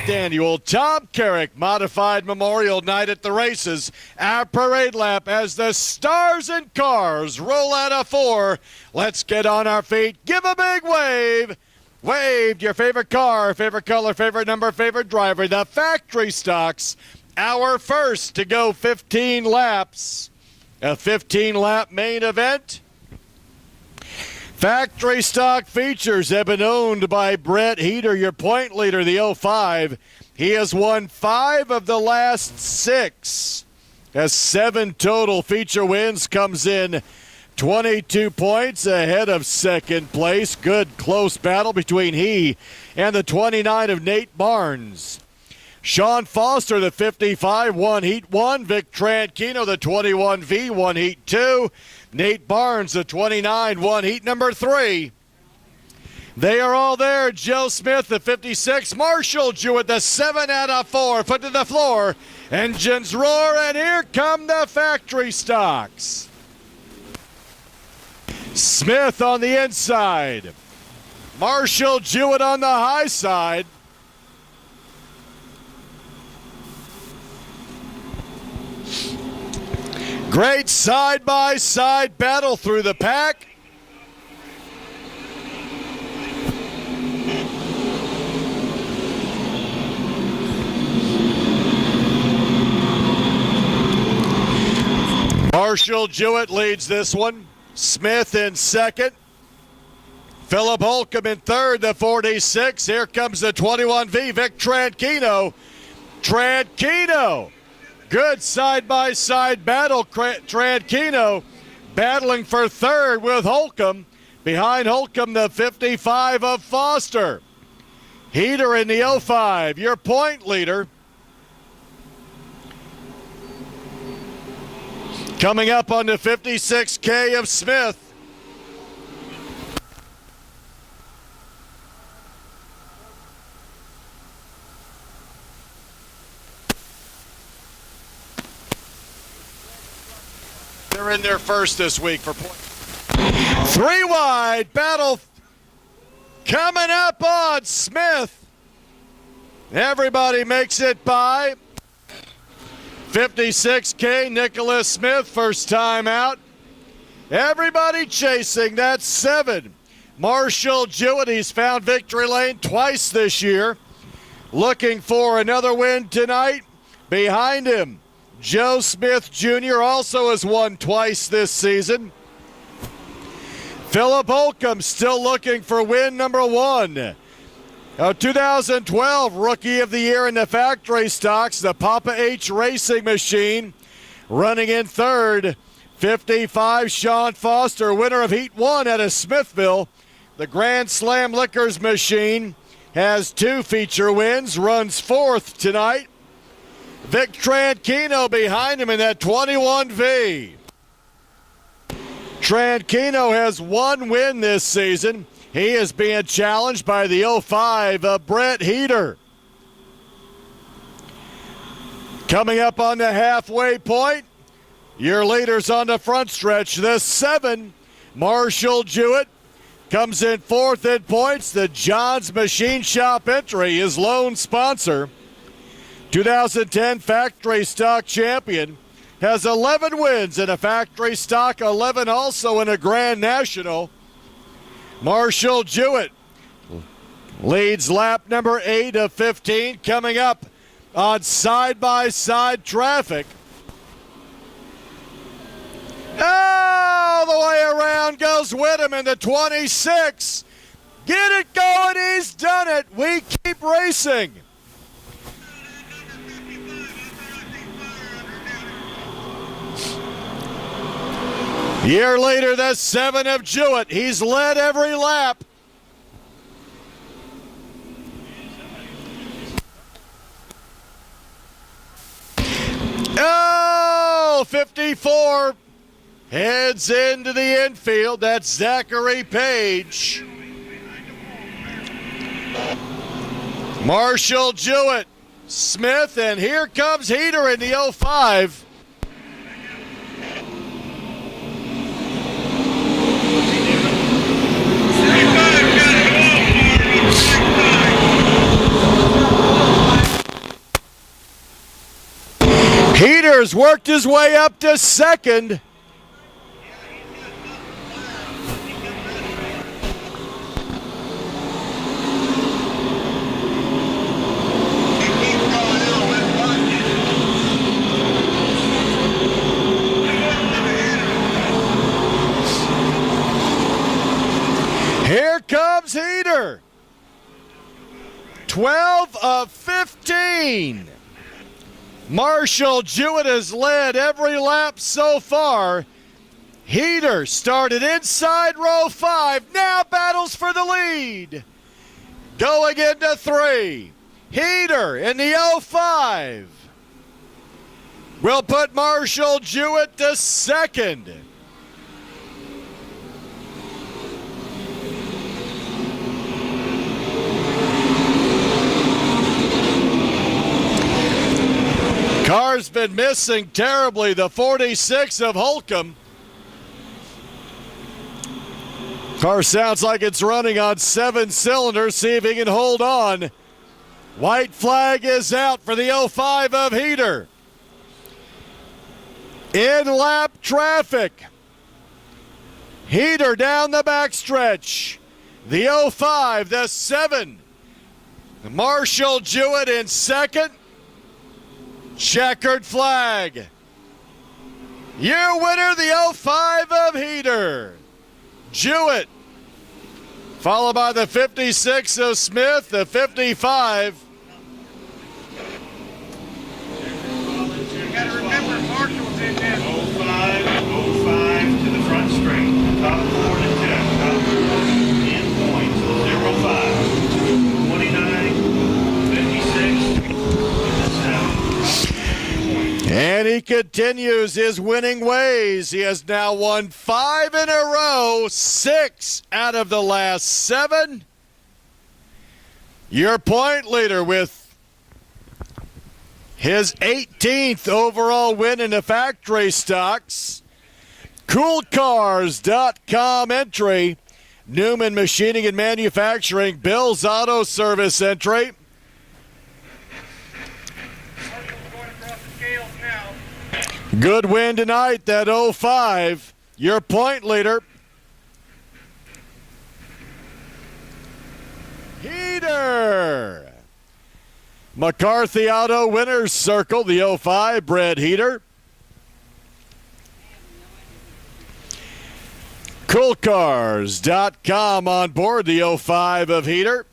28th annual Tom Karrick Modified Memorial Night at the races. Our parade lap as the stars and cars roll out of 4. Let's get on our feet. Give a big wave. Wave to your favorite car, favorite color, favorite number, favorite driver. The factory stocks, our first to go 15 laps. A 15-lap main event. Factory stock features have been owned by Brett Heater, your point leader, the 05. He has won 5 of the last 6. Has 7 total feature wins, comes in 22 points ahead of second place. Good close battle between he and the 29 of Nate Barnes. Sean Foster, the 55, won Heat 1. Vic Tranquino, the 21V, won Heat 2. Nate Barnes, the 29, won Heat number 3. They are all there. Joe Smith, the 56. Marshall Jewett, the 7 out of 4. Foot to the floor. Engines roar, and here come the factory stocks. Smith on the inside. Marshall Jewett on the high side. Great side-by-side battle through the pack. Marshall Jewett leads this one. Smith in second. Philip Holcomb in third, the 46. Here comes the 21V, Vic Tranquino. Good side-by-side battle. Tranquino battling for third with Holcomb. Behind Holcomb, the 55 of Foster. Heater in the 05, your point leader. Coming up on the 56K of Smith. They're in there first this week for point. 3 wide battle coming up on Smith. Everybody makes it by. 56K, Nicholas Smith, first time out. Everybody chasing, that's 7. Marshall Jewett, he's found victory lane twice this year. Looking for another win tonight. Behind him, Joe Smith Jr. also has won twice this season. Philip Holcomb still looking for win number 1. 2012 Rookie of the Year in the factory stocks, the Papa H Racing Machine, running in third. 55, Sean Foster, winner of Heat 1 out of Smithville. The Grand Slam Liquors Machine has 2 feature wins, runs 4th tonight. Vic Tranquino behind him in that 21V. Tranquino has 1 win this season. He is being challenged by the 05 of Brett Heater. Coming up on the halfway point, your leaders on the front stretch. The 7, Marshall Jewett, comes in 4th in points. The John's Machine Shop entry, his lone sponsor. 2010 factory stock champion, has 11 wins in a factory stock, 11 also in a Grand National. Marshall Jewett leads lap number 8 of 15, coming up on side-by-side traffic. All the way around goes Whittam in the 26. Get it going, he's done it. We keep racing. Year later, the 7 of Jewett. He's led every lap. Oh, 54 heads into the infield. That's Zachary Page. Marshall Jewett, Smith, and here comes Heater in the 05. Heater's worked his way up to second. Here comes Heater. 12 of 15. Marshall Jewett has led every lap so far. Heater started inside row 5, now battles for the lead. Going into 3. Heater in the 05 will put Marshall Jewett to second. Car's been missing terribly, the 46 of Holcomb. Car sounds like it's running on 7 cylinders. See if he can hold on. White flag is out for the 05 of Heater. In lap traffic. Heater down the backstretch. The 05, the 7. Marshall Jewett in second. Checkered flag. Your winner, the 05 of Heater. Jewett. Followed by the 56 of Smith, the 55. You got to remember, Marshall's in there. 05 to the front straight. Top 4 to 10. Top 4 in points. 05. 29, 56, 7. And he continues his winning ways. He has now won 5 in a row, 6 out of the last 7. Your point leader with his 18th overall win in the factory stocks. CoolCars.com entry. Newman Machining and Manufacturing. Bill's Auto Service entry. Good win tonight, that 05. Your point leader. Heater. McCarthy Auto Winners Circle, the 05, Brett Heater. CoolCars.com on board the 05 of Heater.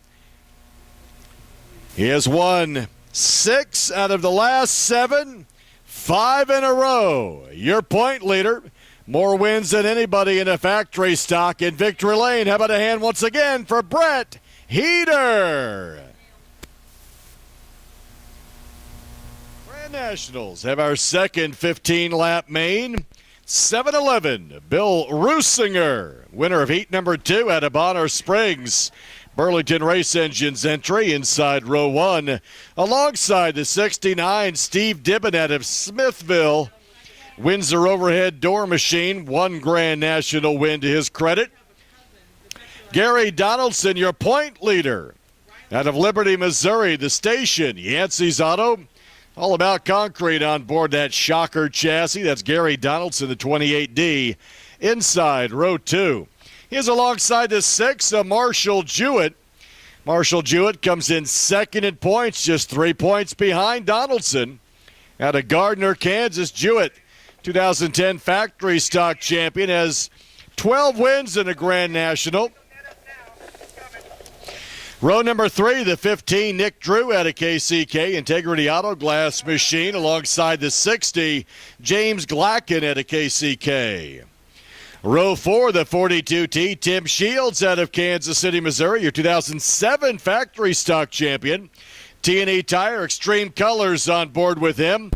He has won 6 out of the last 7. 5 in a row. Your point leader. More wins than anybody in a factory stock in Victory Lane. How about a hand once again for Brett Heater? Grand Nationals have our second 15-lap main. 7-11, Bill Rusinger, winner of heat number 2 out of Bonner Springs. Burlington Race Engines entry inside row 1. Alongside the 69, Steve Dibben out of Smithville. Windsor Overhead Door Machine, 1 Grand National win to his credit. Gary Donaldson, your point leader. Out of Liberty, Missouri, the station, Yancey's Auto. All about concrete on board that shocker chassis. That's Gary Donaldson, the 28D. Inside row 2. He is alongside the 6 of Marshall Jewett. Marshall Jewett comes in second in points, just 3 points behind Donaldson. Out of Gardner, Kansas, Jewett, 2010 factory stock champion, has 12 wins in a Grand National. Row number 3, the 15, Nick Drew out of KCK, Integrity Auto Glass Machine, alongside the 60, James Glacken out of KCK. Row 4, the 42T, Tim Shields out of Kansas City, Missouri, your 2007 factory stock champion. T&E Tire Extreme Colors on board with him.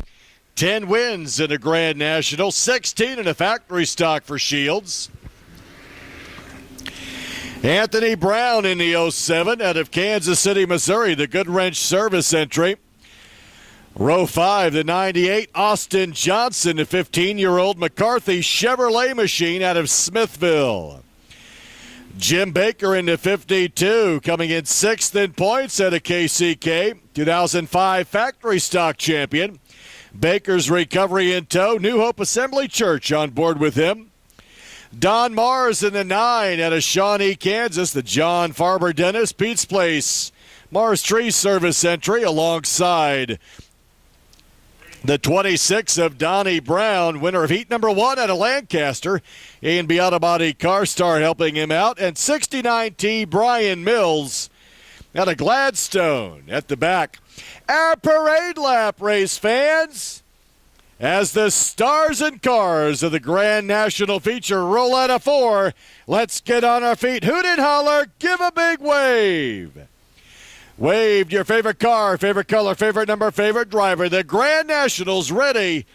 10 wins in a Grand National, 16 in a factory stock for Shields. Anthony Brown in the 07 out of Kansas City, Missouri, the Good Wrench Service entry. Row 5, the 98, Austin Johnson, the 15-year-old McCarthy Chevrolet machine out of Smithville. Jim Baker in the 52, coming in 6th in points out of KCK, 2005 factory stock champion. Baker's recovery in tow. New Hope Assembly Church on board with him. Don Mars in the 9 out of Shawnee, Kansas. The John Farber Dentist, Pete's Place, Mars Tree Service entry alongside the 26 of Donnie Brown, winner of heat number 1 out of Lancaster. A&B Auto Body Car Star helping him out. And 69T Brian Mills out of Gladstone at the back. Our parade lap, race fans, as the stars and cars of the Grand National Feature roll out of 4. Let's get on our feet. Hoot and holler. Give a big wave. Wave your favorite car, favorite color, favorite number, favorite driver. The Grand National's ready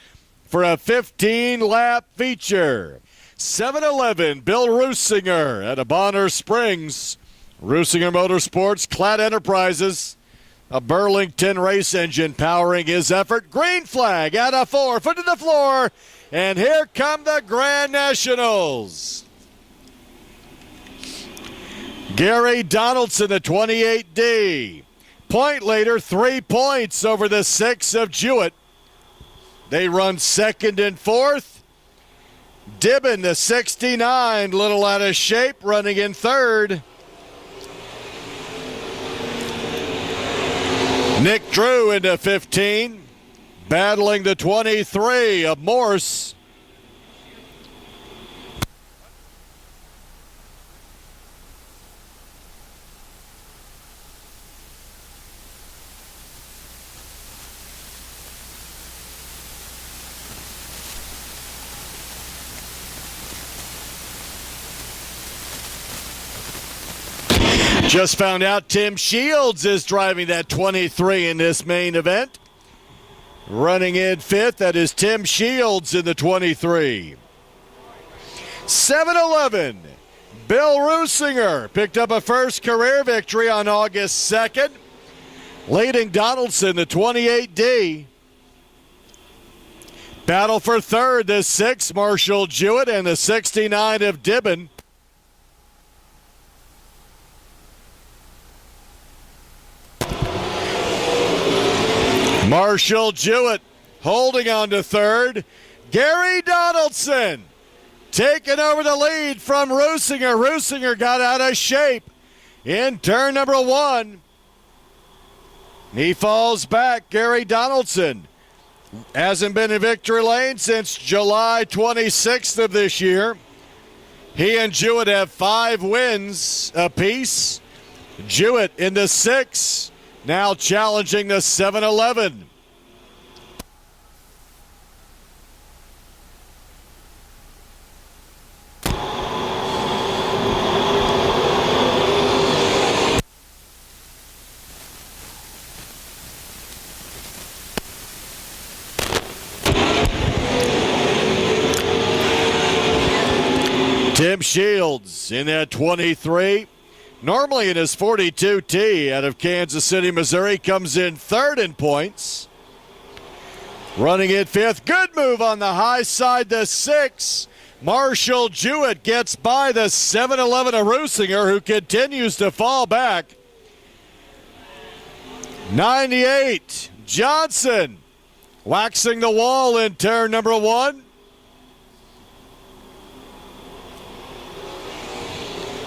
for a 15-lap feature. 7-Eleven, Bill Rusinger out of Bonner Springs. Rusinger Motorsports, Clad Enterprises, a Burlington race engine powering his effort. Green flag out of 4, foot to the floor, and here come the Grand Nationals. Gary Donaldson, the 28D. Point leader, 3 points over the 6 of Jewett. They run second and fourth. Dibbin, the 69, little out of shape, running in third. Nick Drew into 15, battling the 23 of Morse. Just found out Tim Shields is driving that 23 in this main event. Running in fifth, that is Tim Shields in the 23. 7-Eleven, Bill Rusinger picked up a first career victory on August 2nd. Leading Donaldson, the 28D. Battle for third, the 6, Marshall Jewett, and the 69 of Dibbin. Marshall Jewett holding on to third. Gary Donaldson taking over the lead from Rusinger. Rusinger got out of shape in turn number 1. He falls back. Gary Donaldson hasn't been in victory lane since July 26th of this year. He and Jewett have 5 wins apiece. Jewett in the 6. Now challenging the 7-Eleven. Tim Shields in that 23. Normally in his 42T out of Kansas City, Missouri, comes in third in points. Running in fifth. Good move on the high side, the 6. Marshall Jewett gets by the 7-Eleven of Rusinger, who continues to fall back. 98, Johnson waxing the wall in turn number 1.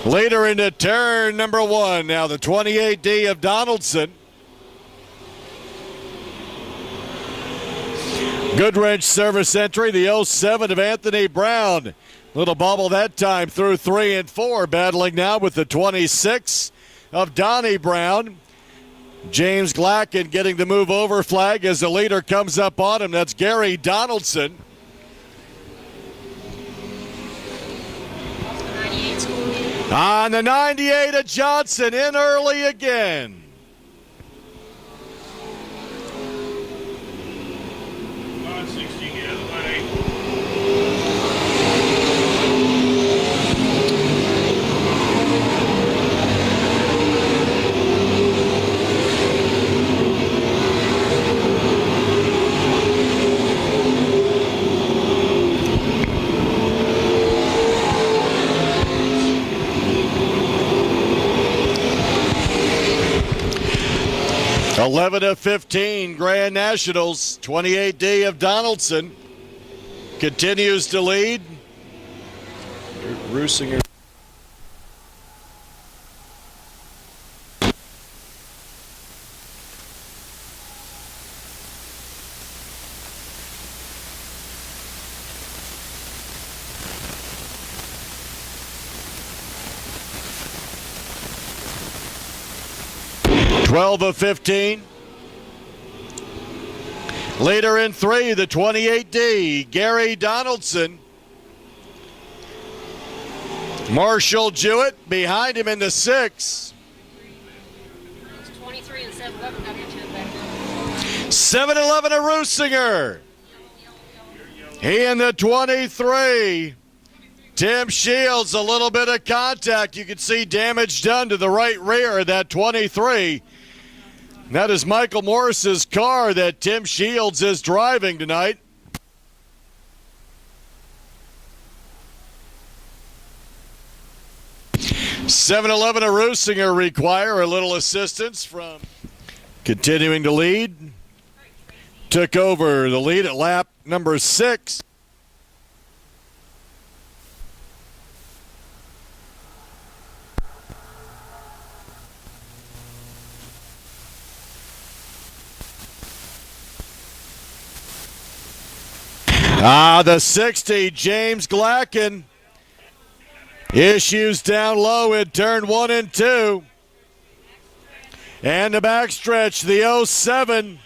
Later into turn number 1. Now the 28D of Donaldson. Goodwrench service entry, the 07 of Anthony Brown. Little bubble that time through 3 and 4. Battling now with the 26 of Donnie Brown. James Glacken getting the move over flag as the leader comes up on him. That's Gary Donaldson. On the 98 of Johnson, in early again. 11 of 15 Grand Nationals. 28D of Donaldson continues to lead. Rusinger. Twelve of 15. Leader in 3, the 28D, Gary Donaldson. Marshall Jewett behind him in the 6. 23 and 7-11 got each other back. 7-11 of Rusinger. He in the 23. Tim Shields, a little bit of contact. You can see damage done to the right rear of that 23. That is Michael Morris's car that Tim Shields is driving tonight. $7-11 of Rusinger require a little assistance from continuing to lead. Took over the lead at lap number 6. The 60, James Glacken. Issues down low in turn 1 and 2. And the backstretch, the 07.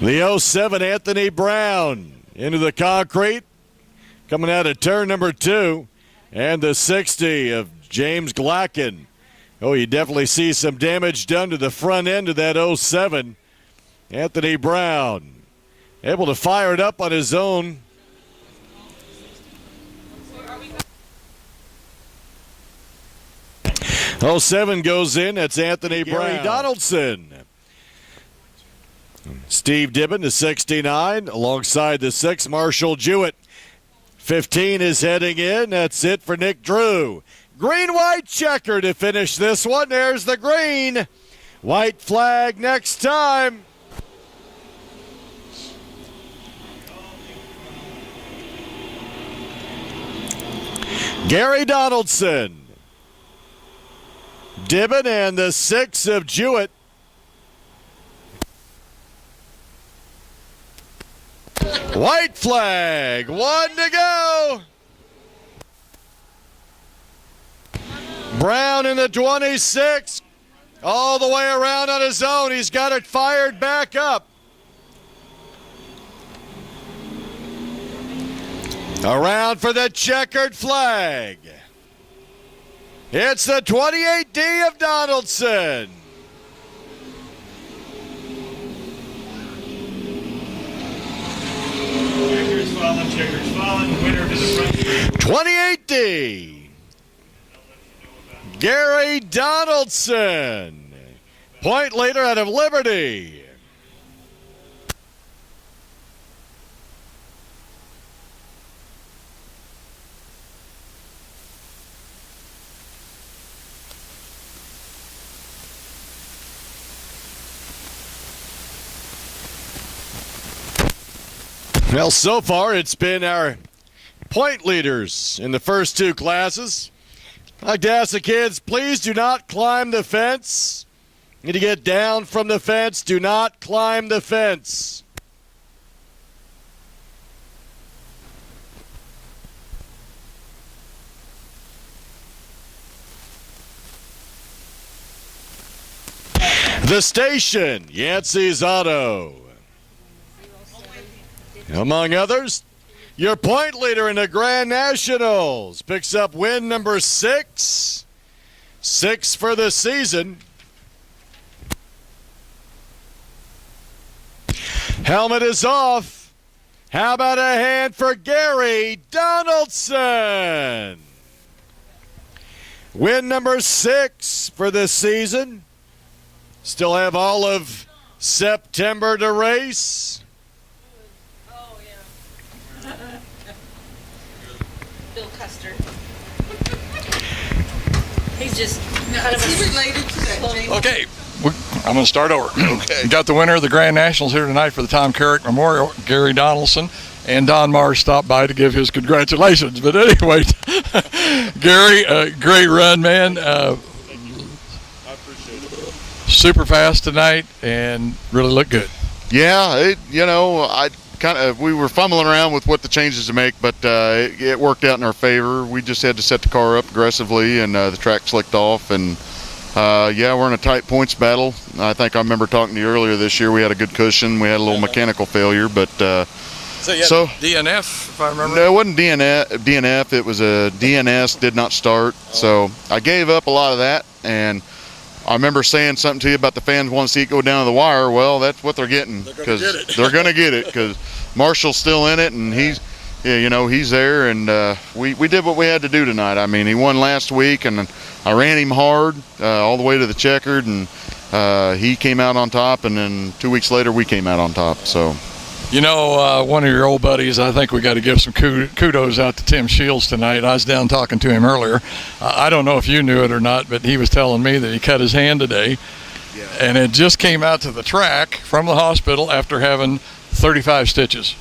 The 07, Anthony Brown into the concrete. Coming out of turn number 2. And the 60 of James Glacken. Oh, you definitely see some damage done to the front end of that 07. Anthony Brown able to fire it up on his own. Oh, 07 goes in. That's Anthony Brown. Donaldson. Steve Dibben to 69 alongside the 6, Marshall Jewett. 15 is heading in. That's it for Nick Drew. Green-white checker to finish this one. There's the green. White flag next time. Gary Donaldson. Dibben and the 6 of Jewett. White flag. 1 to go. Brown in the 26. All the way around on his own. He's got it fired back up. Around for the checkered flag. It's the 28D of Donaldson. Checkers falling, winner to the front. 28D. Gary Donaldson. Point leader out of Liberty. Well, so far it's been our point leaders in the first 2 classes. I'd like to ask the kids, please do not climb the fence. You need to get down from the fence. Do not climb the fence. The station, Yancey's Auto. Among others, your point leader in the Grand Nationals picks up win number 6. 6 for the season. Helmet is off. How about a hand for Gary Donaldson? Win number 6 for this season. Still have all of September to race. Bill Custer. He's just Now, kind of is he a related to that James? Okay, I'm going to start over. Okay. We got the winner of the Grand Nationals here tonight for the Tom Karrick Memorial, Gary Donaldson, and Don Mars stopped by to give his congratulations. But anyway, Gary, great run, man. I appreciate it. Super fast tonight and really looked good. Yeah, we were fumbling around with what the changes to make, but it worked out in our favor. We just had to set the car up aggressively, and the track slicked off. And we're in a tight points battle. I think I remember talking to you earlier this year. We had a good cushion. We had a little mechanical failure, but So DNF, if I remember. no, it wasn't DNF. It was a DNS, did not start. So I gave up a lot of that, and I remember saying something to you about the fans want to see it go down to the wire. Well, that's what they're getting, because they're going to get it, because Marshall's still in it, and he's there, and we did what we had to do tonight. I mean, he won last week, and I ran him hard all the way to the checkered, and he came out on top, and then 2 weeks later we came out on top. So. One of your old buddies, I think we got to give some kudos out to Tim Shields tonight. I was down talking to him earlier. I don't know if you knew it or not, but he was telling me that he cut his hand today. Yeah. And it just came out to the track from the hospital after having 35 stitches.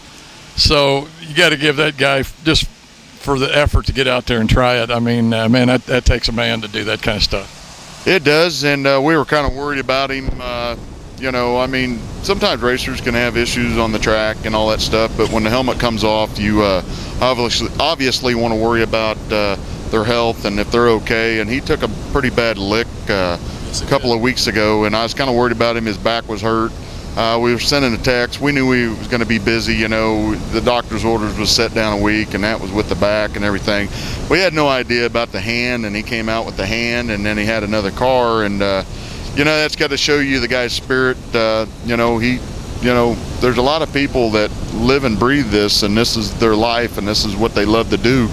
So you got to give that guy just for the effort to get out there and try it. I mean, man, that takes a man to do that kind of stuff. It does, and we were kind of worried about him. Sometimes racers can have issues on the track and all that stuff, but when the helmet comes off, you obviously want to worry about their health and if they're okay. And he took a pretty bad lick a couple of weeks ago, and I was kind of worried about him. His back was hurt. We were sending a text. We knew he was going to be busy. The doctor's orders was set down a week, and that was with the back and everything. We had no idea about the hand, and he came out with the hand, and then he had another car, and that's got to show you the guy's spirit. There's a lot of people that live and breathe this, and this is their life, and this is what they love to do.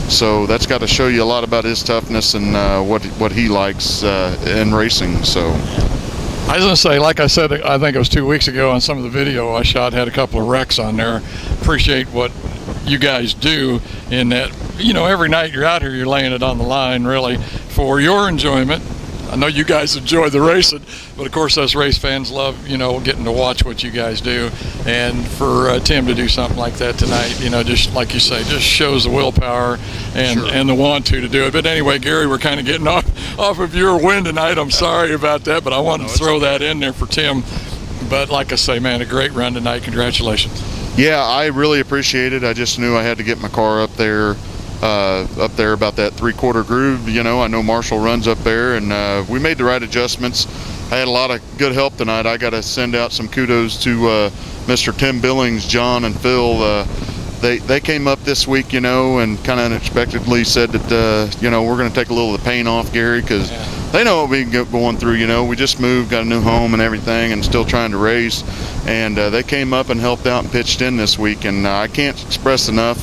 So that's got to show you a lot about his toughness and what he likes in racing. So I was going to say, like I said, I think it was 2 weeks ago on some of the video I shot, had a couple of wrecks on there. Appreciate what you guys do in that, every night you're out here, you're laying it on the line really for your enjoyment. I know you guys enjoy the racing, but of course us race fans love, getting to watch what you guys do. And for Tim to do something like that tonight, just like you say, just shows the willpower and the want to do it. But anyway, Gary, we're kind of getting off of your win tonight. I'm sorry about that, but I wanted to throw that in there for Tim. But like I say, man, a great run tonight. Congratulations. Yeah, I really appreciate it. I just knew I had to get my car up there about that 3/4 groove. I know Marshall runs up there, and we made the right adjustments. I had a lot of good help tonight. I got to send out some kudos to Mr. Tim Billings, John, and Phil. They came up this week, and kind of unexpectedly said that, we're going to take a little of the pain off, Gary, because they know what we've been going through. We just moved, got a new home and everything, and still trying to race. And they came up and helped out and pitched in this week, and I can't express enough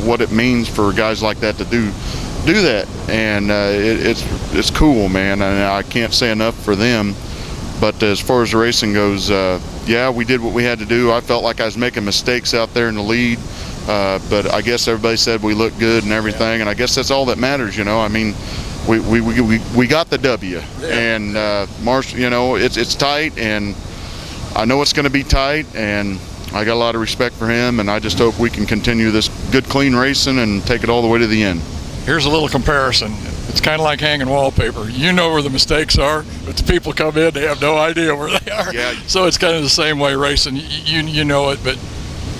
what it means for guys like that to do that. And it's cool, man, and I can't say enough for them. But as far as the racing goes, we did what we had to do. I felt like I was making mistakes out there in the lead, but I guess everybody said we looked good and everything, and I guess that's all that matters. I mean, we got the W, and Marshall, it's tight, and I know it's going to be tight, and I got a lot of respect for him, and I just hope we can continue this good, clean racing and take it all the way to the end. Here's a little comparison. It's kind of like hanging wallpaper. You know where the mistakes are, but the people come in, they have no idea where they are. Yeah. So it's kind of the same way racing. You know it, but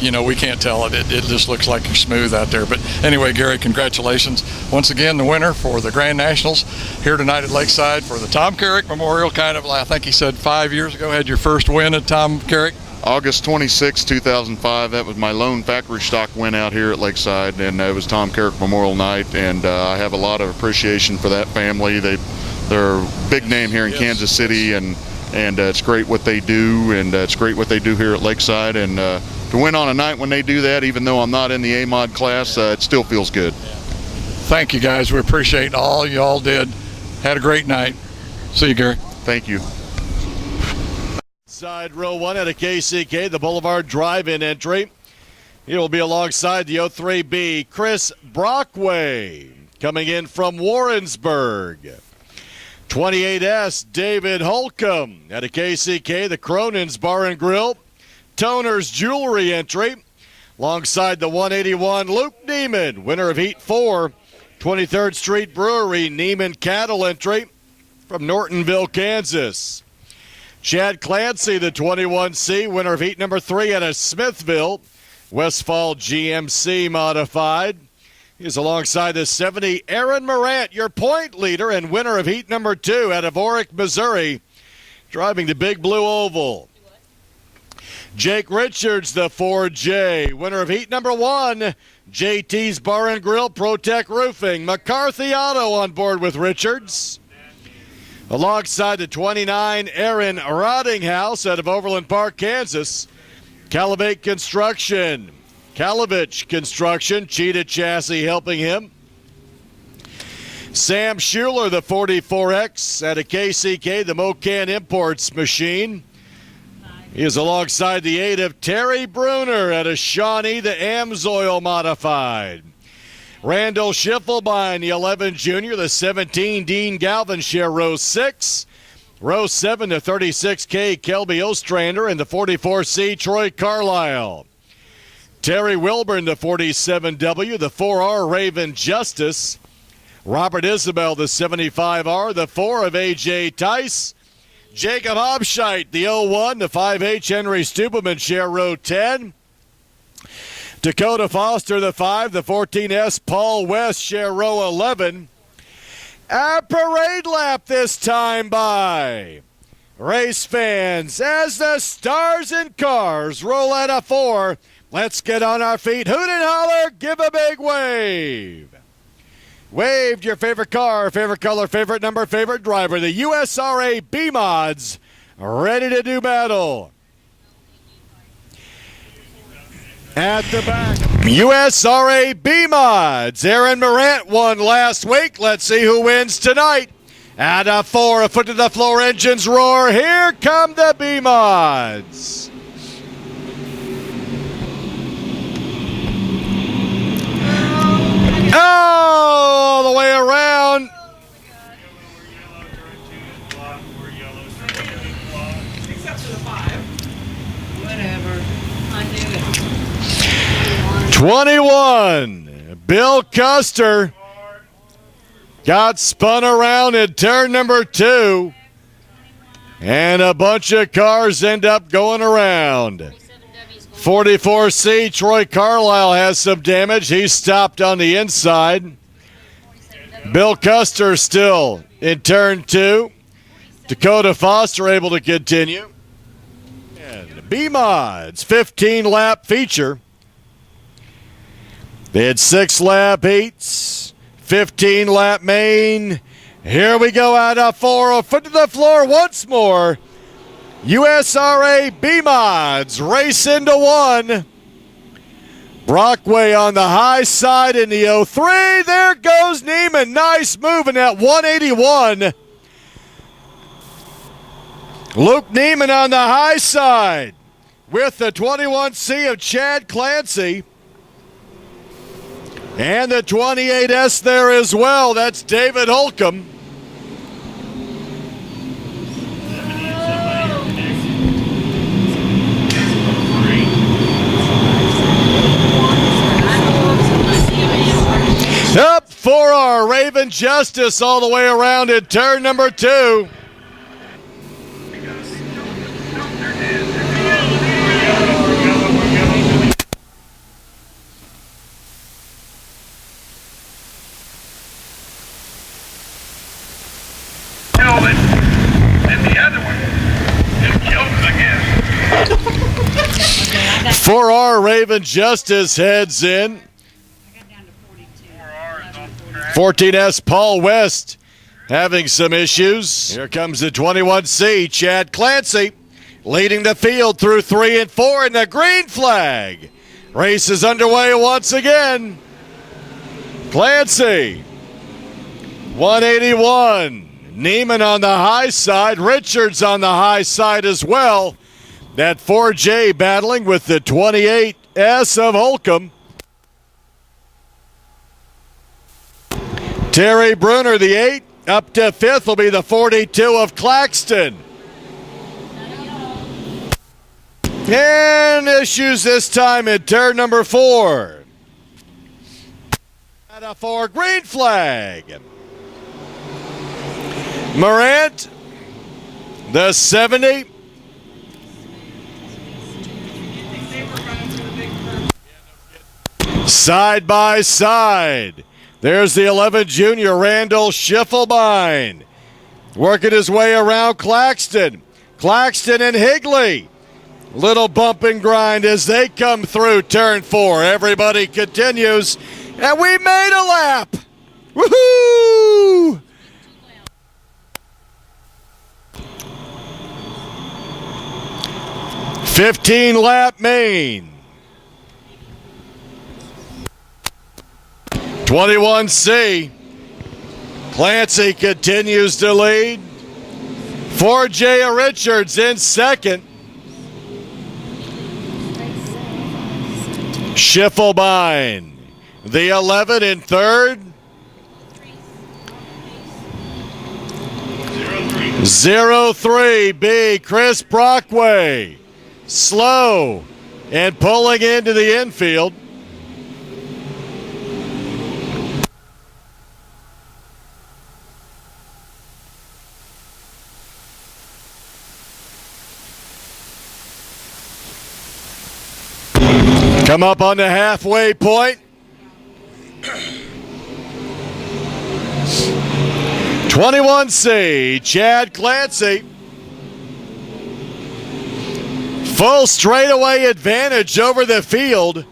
we can't tell it. It just looks like you're smooth out there. But anyway, Gary, congratulations. Once again, the winner for the Grand Nationals here tonight at Lakeside for the Tom Karrick Memorial. I think he said 5 years ago, had your first win at Tom Karrick. August 26, 2005, that was my lone factory stock win out here at Lakeside, and it was Tom Karrick Memorial Night, and I have a lot of appreciation for that family. They're a big name here in Kansas City, and it's great what they do, and it's great what they do here at Lakeside, and to win on a night when they do that, even though I'm not in the A-Mod class, it still feels good. Thank you, guys. We appreciate all y'all did. Had a great night. See you, Gary. Thank you. Side row 1 at a KCK, the Boulevard Drive-In entry. He will be alongside the 03B, Chris Brockway, coming in from Warrensburg. 28S, David Holcomb. At a KCK, the Cronin's Bar and Grill. Toner's Jewelry entry. Alongside the 181, Luke Neiman, winner of Heat 4. 23rd Street Brewery, Neiman Cattle entry from Nortonville, Kansas. Chad Clancy, the 21C, winner of Heat number 3 out of Smithville. Westfall GMC modified. He's alongside the 70, Aaron Morant, your point leader and winner of Heat number 2 out of Orick, Missouri, driving the Big Blue Oval. Jake Richards, the 4J, winner of Heat number 1, JT's Bar and Grill, Protect Roofing. McCarthy Auto on board with Richards. Alongside the 29, Aaron Rottinghouse out of Overland Park, Kansas. Calavate Construction. Kalavich Construction, Cheetah Chassis helping him. Sam Schuler, the 44X, at a KCK, the Mocan Imports machine. He is alongside the 8 of Terry Bruner at a Shawnee, the Amsoil modified. Randall Schiffelbein, the 11 junior, the 17 Dean Galvin share row 6. Row 7 to 36K, Kelby Ostrander, and the 44C, Troy Carlisle. Terry Wilburn, the 47W, the 4R, Raven Justice. Robert Isabel, the 75R, the 4 of AJ Tice. Jacob Hobscheit, the 01, the 5H, Henry Stubelman, share row 10. Dakota Foster, the 5, the 14S, Paul West, share row 11. A parade lap this time by race fans as the stars and cars roll out of 4. Let's get on our feet, hoot and holler, give a big wave. Wave to your favorite car, favorite color, favorite number, favorite driver. The USRA B-Mods ready to do battle. At the back, USRA B-Mods. Aaron Morant won last week. Let's see who wins tonight. At a 4, a foot to the floor, engines roar. Here come the B-Mods. All the way around. Except for the 5. Whatever. I knew it. 21. Bill Custer got spun around in turn number 2. And a bunch of cars end up going around. 44C, Troy Carlisle has some damage. He's stopped on the inside. Bill Custer still in turn 2. Dakota Foster able to continue. And B-Mods, 15-lap feature. They had 6-lap heats, 15-lap main. Here we go out of 4, a foot to the floor once more. USRA B-Mods race into 1. Brockway on the high side in the 03. There goes Neiman. Nice move in that 181. Luke Neiman on the high side with the 21C of Chad Clancy. And the 28S there as well. That's David Holcomb. Up for our Raven Justice all the way around in turn number 2. And the other one just killed it again. For our Raven Justice heads in. 14S Paul West having some issues. Here comes the 21C, Chad Clancy, leading the field through 3 and 4 in the green flag. Race is underway once again. Clancy, 181. Neiman on the high side. Richards on the high side as well. That 4J battling with the 28S of Holcomb. Terry Bruner, the 8, Up to fifth will be the 42 of Claxton. And issues this time in turn number 4. At a 4, green flag. Morant, the 70. Side by side. There's the 11 junior, Randall Schiffelbein. Working his way around Claxton. Claxton and Higley. Little bump and grind as they come through turn 4. Everybody continues. And we made a lap. Woohoo! "15-lap main. 21C. Clancy continues to lead. 4J Richards in second. Schiffelbein, the 11 in third. 03B, Chris Brockway. Slow and pulling into the infield. Come up on the halfway point. 21C, Chad Clancy. Full straightaway advantage over the field.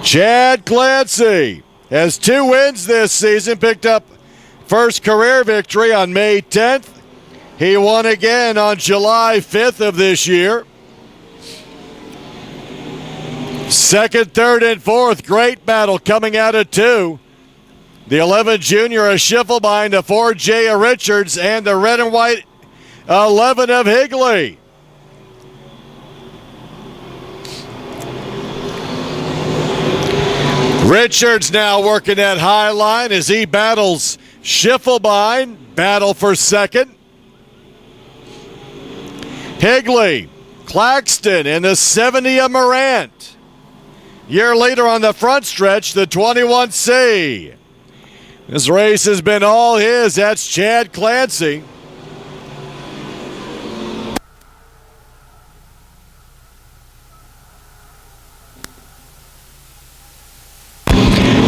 Chad Clancy has 2 wins this season, picked up first career victory on May 10th. He won again on July 5th of this year. Second, third, and fourth, great battle coming out of 2. The 11 junior of Schiffelbein, the 4J of Richards, and the red and white 11 of Higley. Richards now working that high line as he battles Schiffelbein, battle for second. Higley, Claxton, and the 70 of Morant. Year leader on the front stretch, the 21C. This race has been all his. That's Chad Clancy.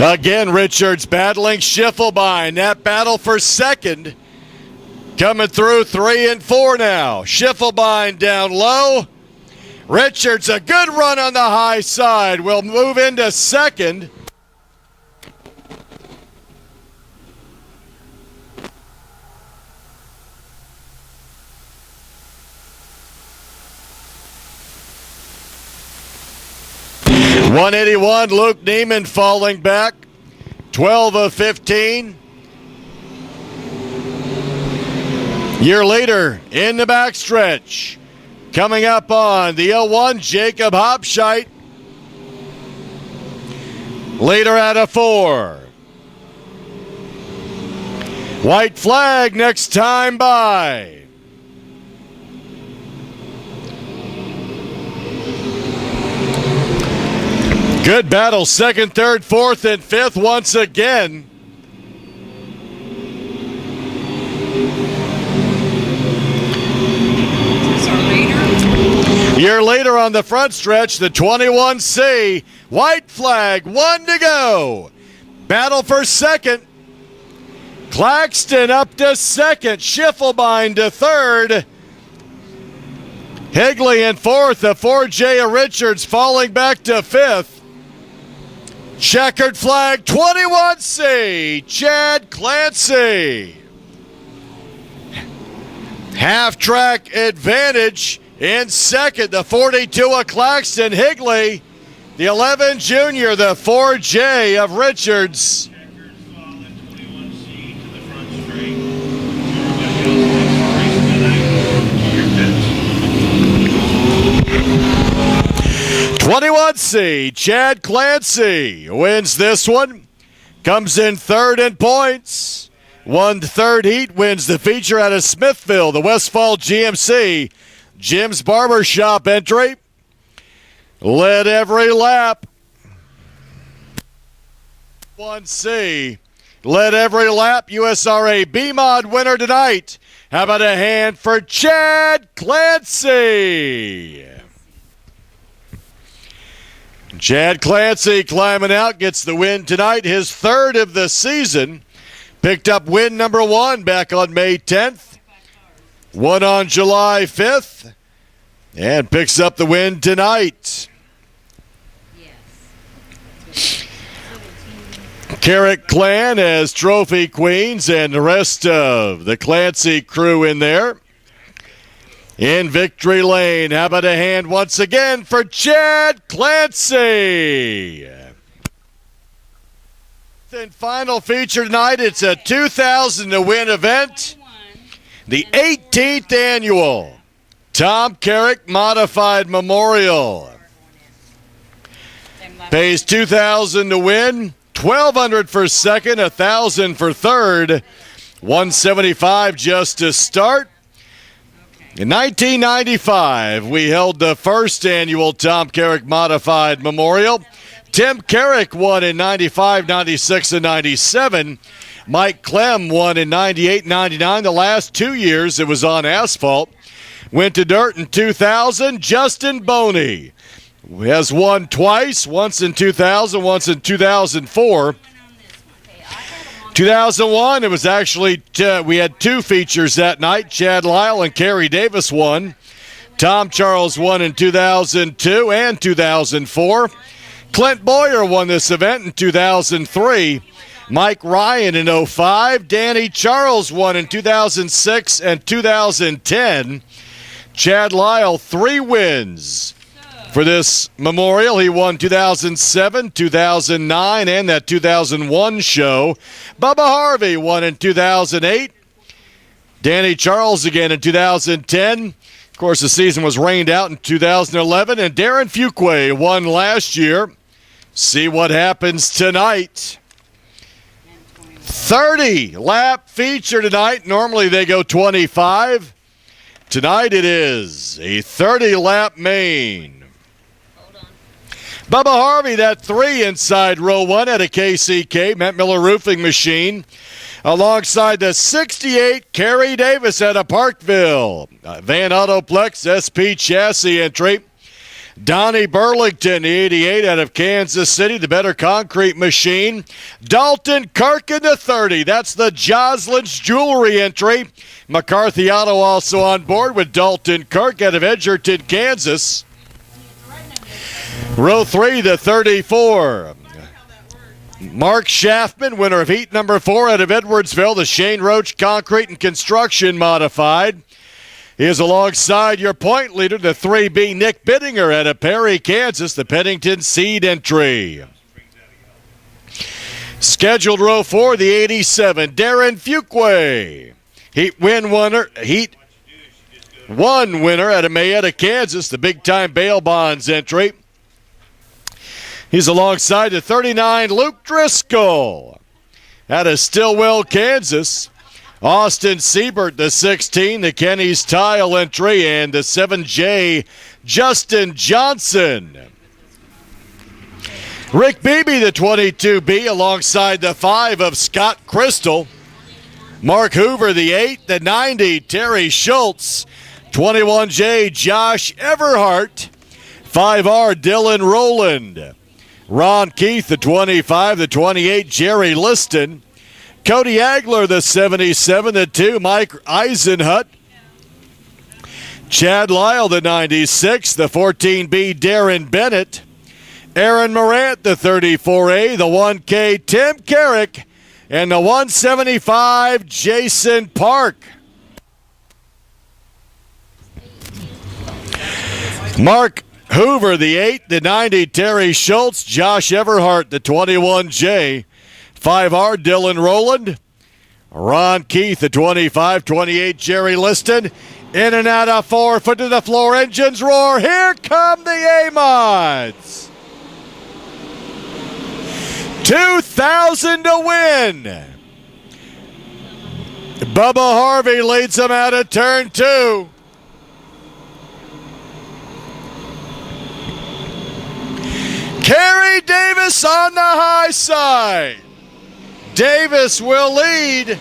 Again, Richards battling Schiffelbein. That battle for second coming through 3 and 4 now. Schiffelbein down low. Richards, a good run on the high side, will move into second. .181, Luke Neiman falling back, 12 of 15. Year leader in the backstretch. Coming up on the 01, Jacob Hopscheit. Leader out of 4. White flag next time by. Good battle, second, third, fourth, and fifth once again. Year later on the front stretch, the 21C, white flag, 1 to go. Battle for second. Claxton up to second, Schiffelbein to third. Higley in fourth, the 4J of Richards falling back to fifth. Checkered flag, 21C, Chad Clancy. Half-track advantage in second, the 42 of Claxton. Higley, the 11 junior, the 4J of Richards. 21C, Chad Clancy wins this one. Comes in third in points. Won the third heat, wins the feature out of Smithville, the Westfall GMC. Jim's Barbershop entry. Led every lap. 1C. Led every lap. USRA B-Mod winner tonight. How about a hand for Chad Clancy? Chad Clancy climbing out, gets the win tonight, his third of the season. Picked up win number 1 back on May 10th. Won on July 5th. And picks up the win tonight. Karrick clan as trophy queens and the rest of the Clancy crew in there. In victory lane, how about a hand once again for Chad Clancy? And final feature tonight, it's a 2,000 to win event. The 18th annual Tom Karrick Modified Memorial. Pays $2,000 to win, $1,200 for second, $1,000 for third, $175 just to start. In 1995, we held the first annual Tom Karrick Modified Memorial. Tim Karrick won in 95, 96, and 97. Mike Clem won in 98, 99. The last 2 years it was on asphalt. Went to dirt in 2000. Justin Boney has won twice, once in 2000, once in 2004. 2001, it was actually, we had 2 features that night. Chad Lyle and Kerry Davis won. Tom Charles won in 2002 and 2004. Clint Boyer won this event in 2003. Mike Ryan in 05. Danny Charles won in 2006 and 2010. Chad Lyle, 3 wins for this memorial. He won 2007, 2009, and that 2001 show. Bubba Harvey won in 2008. Danny Charles again in 2010. Of course, the season was rained out in 2011. And Darren Fuqua won last year. See what happens tonight. 30-lap feature tonight. Normally they go 25. Tonight it is a 30-lap main. Bubba Harvey, that 3 inside row 1 at a KCK, Matt Miller Roofing Machine. Alongside the 68, Kerry Davis at a Parkville. Van Autoplex SP chassis entry. Donnie Burlington, the 88 out of Kansas City, the Better Concrete Machine. Dalton Kirk in the 30. That's the Joslin's Jewelry entry. McCarthy Auto also on board with Dalton Kirk out of Edgerton, Kansas. Row 3, the 34. Mark Schaffman, winner of heat number 4 out of Edwardsville, the Shane Roach Concrete and Construction Modified. He is alongside your point leader, the 3B Nick Bittinger out of Perry, Kansas, the Pennington Seed entry. Scheduled row 4, the 87, Darren Fuqua. Heat 1 winner out of Mayetta, Kansas, the Big Time Bail Bonds entry. He's alongside the 39, Luke Driscoll out of Stillwell, Kansas. Austin Siebert, the 16, the Kenny's Tile entry, and the 7J, Justin Johnson. Rick Beebe, the 22B, alongside the 5 of Scott Crystal. Mark Hoover, the 8, the 90, Terry Schultz. 21J, Josh Everhart. 5R, Dylan Rowland. Ron Keith, the 25, the 28, Jerry Liston. Cody Agler, the 77, the 2, Mike Eisenhut. Chad Lyle, the 96, the 14B, Darren Bennett. Aaron Morant, the 34A, the 1K, Tim Karrick, and the 175, Jason Park. Mark Hoover, the 8, the 90, Terry Schultz. Josh Everhart, the 21J. 5R, Dylan Rowland. Ron Keith, the 25, 28, Jerry Liston. In and out of 4, foot to the floor, engines roar. Here come the A-Mods. 2,000 to win. Bubba Harvey leads him out of turn 2. Kerry Davis on the high side. Davis will lead.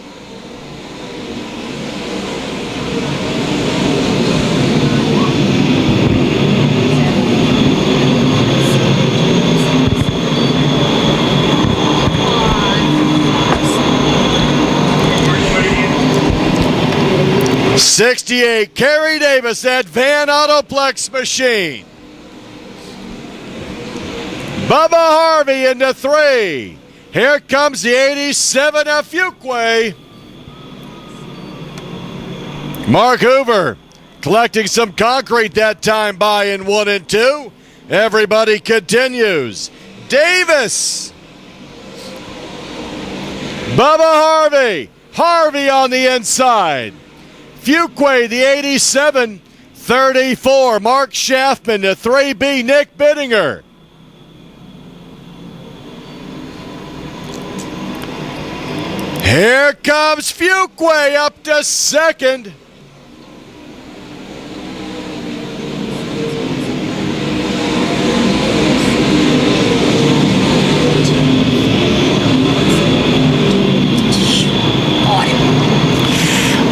'68, Kerry Davis, that Van Autoplex machine. Bubba Harvey into 3. Here comes the '87 of Fuquay. Mark Hoover collecting some concrete that time by in 1 and 2. Everybody continues. Davis. Bubba Harvey. Harvey on the inside. Fuquay, the '87, 34. Mark Schaffman to 3B, Nick Bittinger. Here comes Fuquay up to 2nd.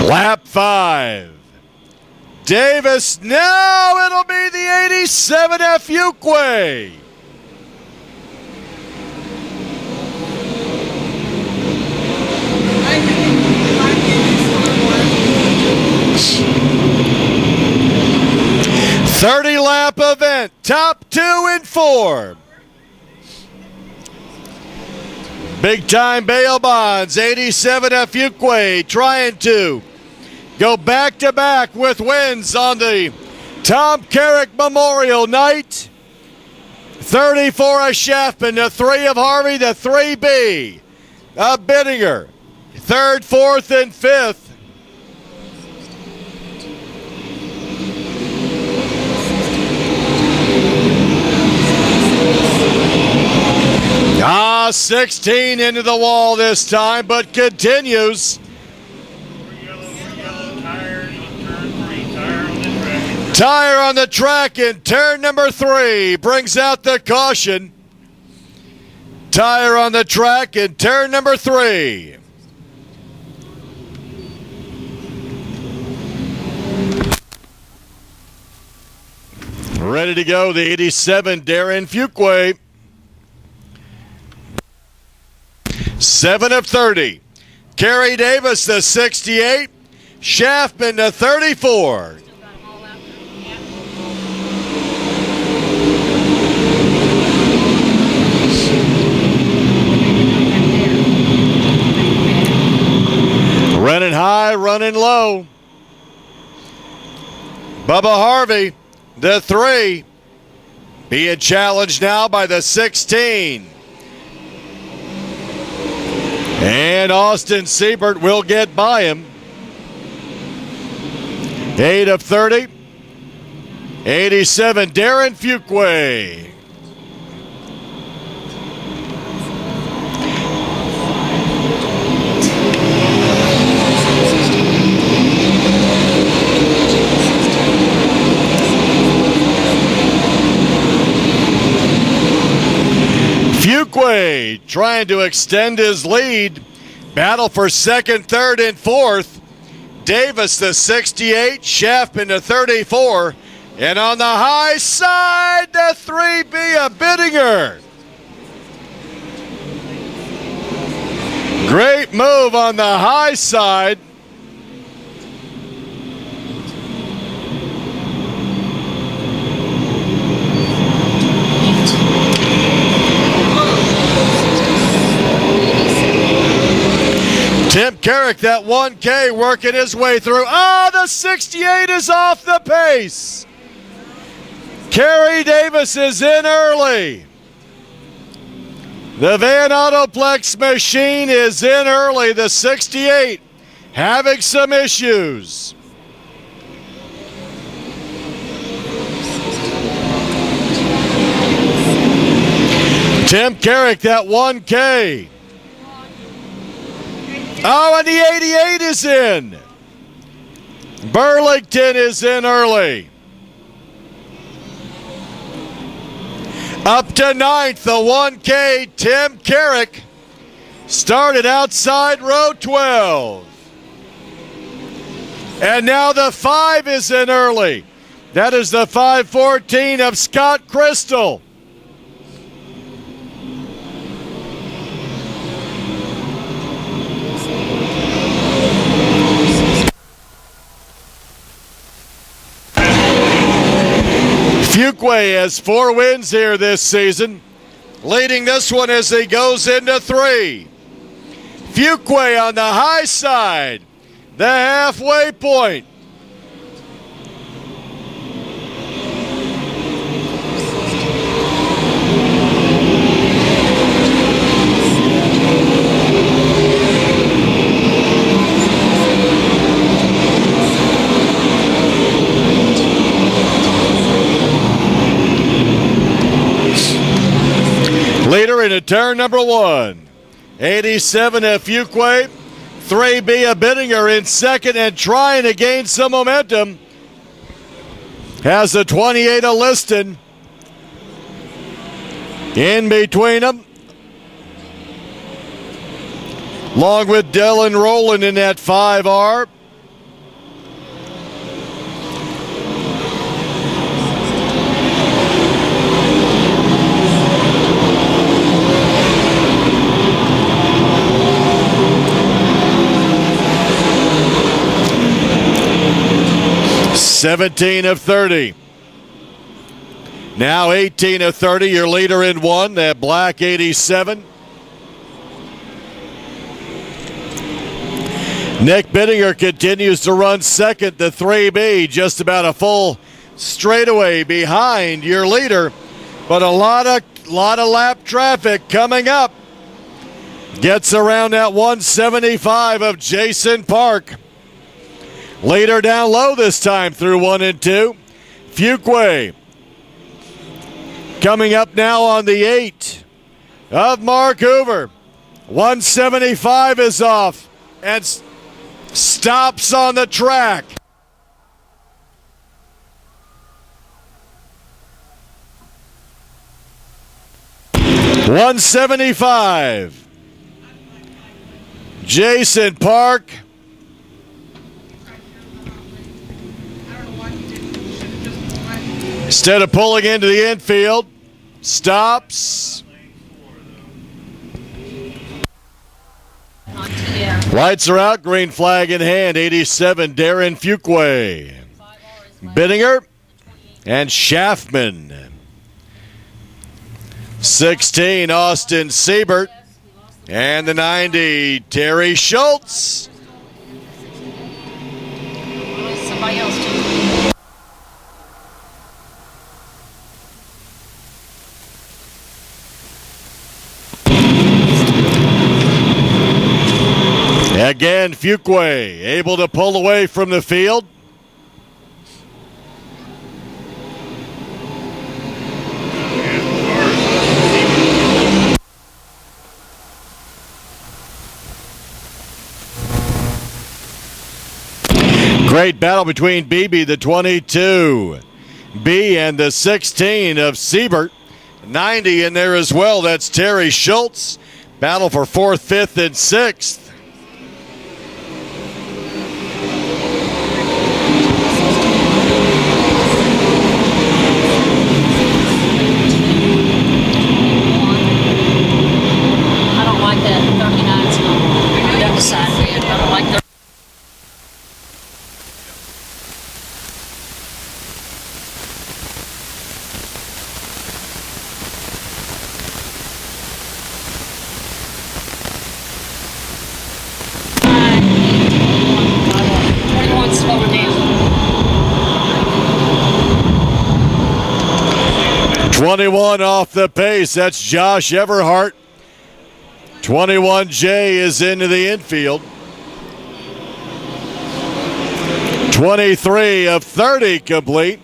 Lap 5. Davis, now it'll be the '87 of Fuquay. '30-lap event, top 2 and 4. Big time bail bonds, '87 of Fuquay trying to go back-to-back with wins on the Tom Karrick Memorial Night. 34 of Schaffman, the 3 of Harvey, the 3B of Bittinger. 3rd, 4th, and 5th. Ah, 16 into the wall this time, but continues. Tire on the track in turn number 3 brings out the caution. Tire on the track in turn number 3. Ready to go, the '87 Darren Fuquay. 7 of 30. Kerry Davis, the '68. Schaffman, the 34. Running high, running low. Bubba Harvey, the 3, being challenged now by the 16. And Austin Siebert will get by him. 8 of 30. '87, Darren Fuquay. Fuquay trying to extend his lead. Battle for 2nd, 3rd, and 4th. Davis, the '68. Schaffman, the 34. And on the high side, the 3B of Bittinger. Great move on the high side. Tim Karrick, that 1K working his way through. Oh, the '68 is off the pace. Kerry Davis is in early. The Van Autoplex machine is in early. The '68 having some issues. Tim Karrick, that 1K. Oh, and the 88 is in. Burlington is in early. Up to ninth, the 1K, Tim Karrick. Started outside row 12. And now the 5 is in early. That is the 514 of Scott Crystal. Fuquay has 4 wins here this season, leading this one as he goes into 3. Fuquay on the high side, the halfway point. Leader into turn number 1. 87 at Fuquay. 3B a Bittinger in second and trying to gain some momentum. Has the 28 a Liston. In between them. Along with Dylan Rowland in that 5R. $17 of 30. Now 18 of 30, your leader in 1, that black 87. Nick Bittinger continues to run second, the 3B, just about a full straightaway behind your leader. But a lot of lap traffic coming up. Gets around that 175 of Jason Park. Leader down low this time through 1 and 2. Fuquay coming up now on the 8 of Mark Hoover. 175 is off and stops on the track. $175. Jason Park. Instead of pulling into the infield, stops. Lights are out, green flag in hand. 87, Darren Fuquay. Bittinger and Schaffman. 16, Austin Siebert. And the 90, Terry Schultz. Somebody else too. Again, Fuquay able to pull away from the field. Great battle between BB, the 22, B, and the 16 of Siebert. 90 in there as well. That's Terry Schultz. Battle for 4th, 5th, and 6th. Slower down. 21 off the pace. That's Josh Everhart. 21J is into the infield. 23 of 30 complete.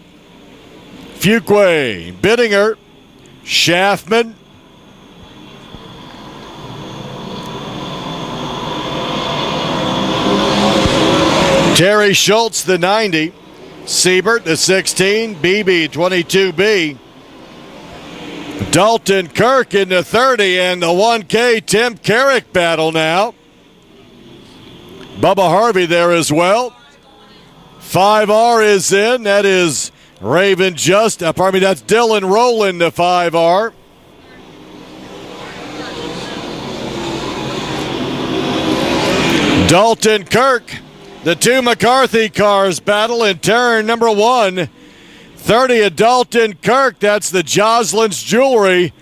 Fuquay, Bittinger, Schaffman, Terry Schultz, the 90. Siebert, the 16. BB, 22B. Dalton Kirk in the 30, and the 1K Tim Karrick battle now. Bubba Harvey there as well. 5R is in. That is Raven that's Dylan Rowland, the 5R. Dalton Kirk, the 2 McCarthy cars battle in turn number 1. 30 of Dalton Kirk, that's the Joslyn's Jewelry.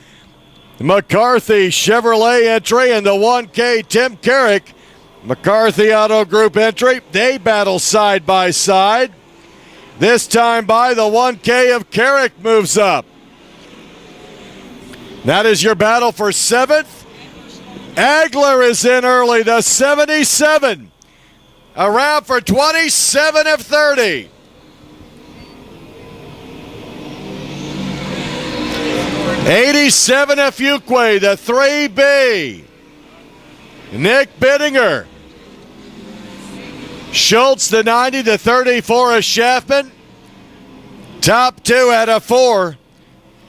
McCarthy Chevrolet entry, and the 1K Tim Karrick McCarthy Auto Group entry. They battle side by side. This time by the 1K of Karrick moves up. That is your battle for 7th. Agler is in early, the 77. Around for 27 of 30. '87 of Fuquay, the 3B. Nick Bittinger. Schultz, the 90, the 34 of Schaffman. Top 2 out of 4.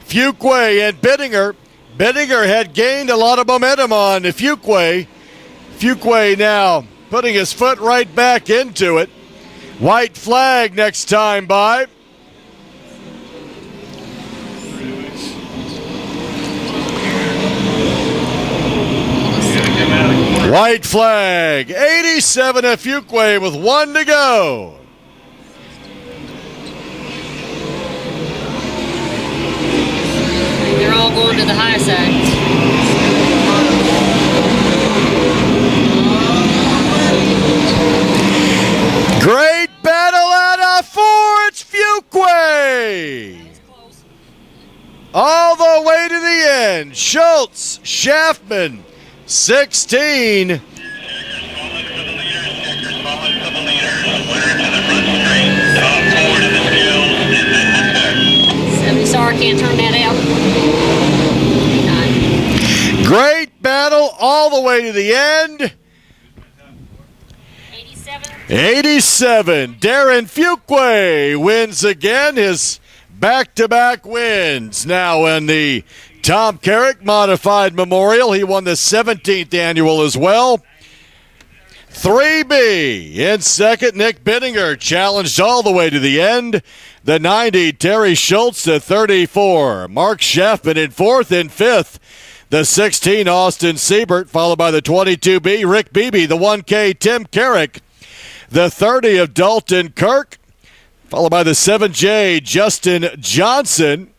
Fuquay and Bittinger. Bittinger had gained a lot of momentum on Fuquay. Fuquay now putting his foot right back into it. White flag next time by. White flag, 87 of Fuquay with 1 to go. They're all going to the high side. Great battle out of 4, it's Fuquay. All the way to the end. Schultz, Schaffman, 16. 70 SAR can't turn that out. Great battle all the way to the end. 87. Darren Fuquay wins again, his back-to-back wins. Now in the Tom Karrick Modified Memorial, he won the 17th annual as well. 3B in second, Nick Bittinger challenged all the way to the end. The 90, Terry Schultz, the 34. Mark Schaffman in fourth. In fifth, the 16, Austin Siebert, followed by the 22B, Rick Beebe, the 1K, Tim Karrick, the 30 of Dalton Kirk, followed by the 7J, Justin Johnson,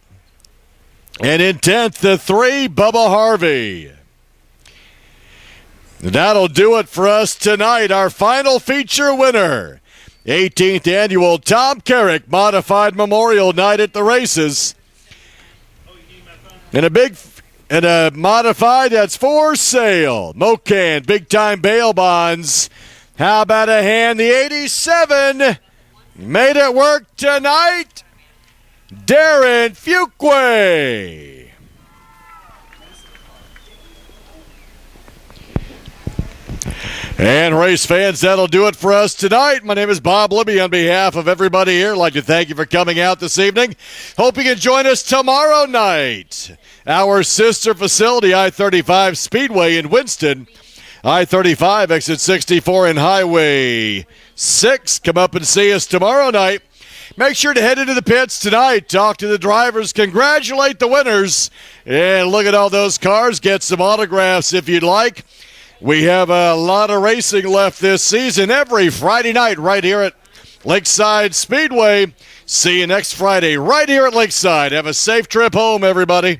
and in 10th, the 3, Bubba Harvey. That'll do it for us tonight. Our final feature winner, 18th annual Tom Karrick Modified Memorial Night at the Races. And a modified that's for sale. Mocan, big time bail bonds. How about a hand? The 87 made it work tonight. Darren Fuquay. And race fans, that'll do it for us tonight. My name is Bob Libby. On behalf of everybody here, I'd like to thank you for coming out this evening. Hope you can join us tomorrow night. Our sister facility, I-35 Speedway in Winston. I-35, exit 64 and Highway 6. Come up and see us tomorrow night. Make sure to head into the pits tonight. Talk to the drivers. Congratulate the winners. And look at all those cars. Get some autographs if you'd like. We have a lot of racing left this season every Friday night right here at Lakeside Speedway. See you next Friday right here at Lakeside. Have a safe trip home, everybody.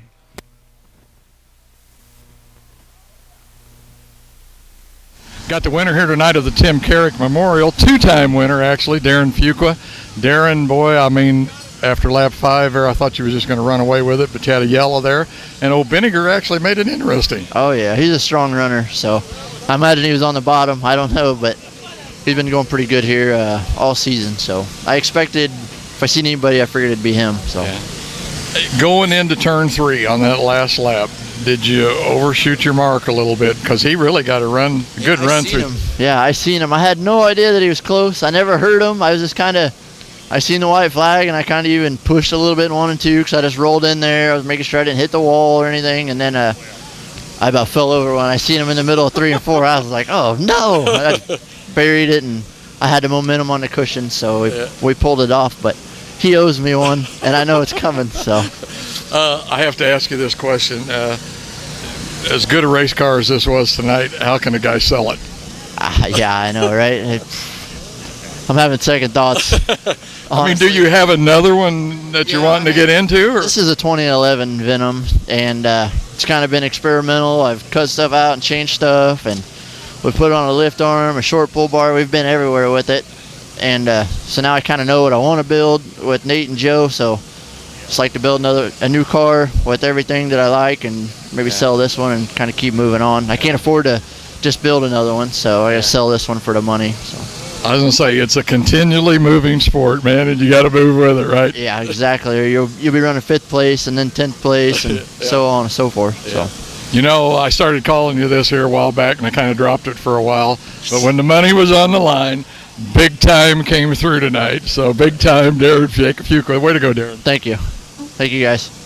Got the winner here tonight of the Tim Karrick Memorial. Two-time winner, actually, Darren Fuqua. Darren, boy, I mean, after lap 5 there, I thought you was just going to run away with it, but you had a yellow there. And old Binniger actually made it interesting. Oh, yeah, he's a strong runner, so I imagine he was on the bottom. I don't know, but he's been going pretty good here all season. So I expected, if I seen anybody, I figured it'd be him. So Going into turn 3 on that last lap, Did you overshoot your mark a little bit? Because he really got a good run through. Yeah, I seen him. I had no idea that he was close. I never heard him. I was just kind of, I seen the white flag, and I kind of even pushed a little bit and wanted to, because I just rolled in there. I was making sure I didn't hit the wall or anything, and then I about fell over when I seen him in the middle of 3 and 4. I was like, oh no! I buried it, and I had the momentum on the cushion, so we pulled it off. But he owes me one, and I know it's coming. So I have to ask you this question: as good a race car as this was tonight, how can a guy sell it? Yeah, I know, right? I'm having second thoughts. I mean, do you have another one that you're wanting to get into? Or? This is a 2011 Venom, and it's kind of been experimental. I've cut stuff out and changed stuff, and we put on a lift arm, a short pull bar. We've been everywhere with it, and so now I kind of know what I want to build with Nate and Joe. So just like to build a new car with everything that I like, and maybe sell this one and kind of keep moving on. I can't afford to just build another one, so I gotta sell this one for the money. So. I was gonna say, it's a continually moving sport, man, and you got to move with it, right? Yeah, exactly. Or you'll be running 5th place and then 10th place and so on and so forth. Yeah. So, you know, I started calling you this here a while back, and I kind of dropped it for a while. But when the money was on the line, big time came through tonight. So big time, Darren Fuqua. Way to go, Darren. thank you guys.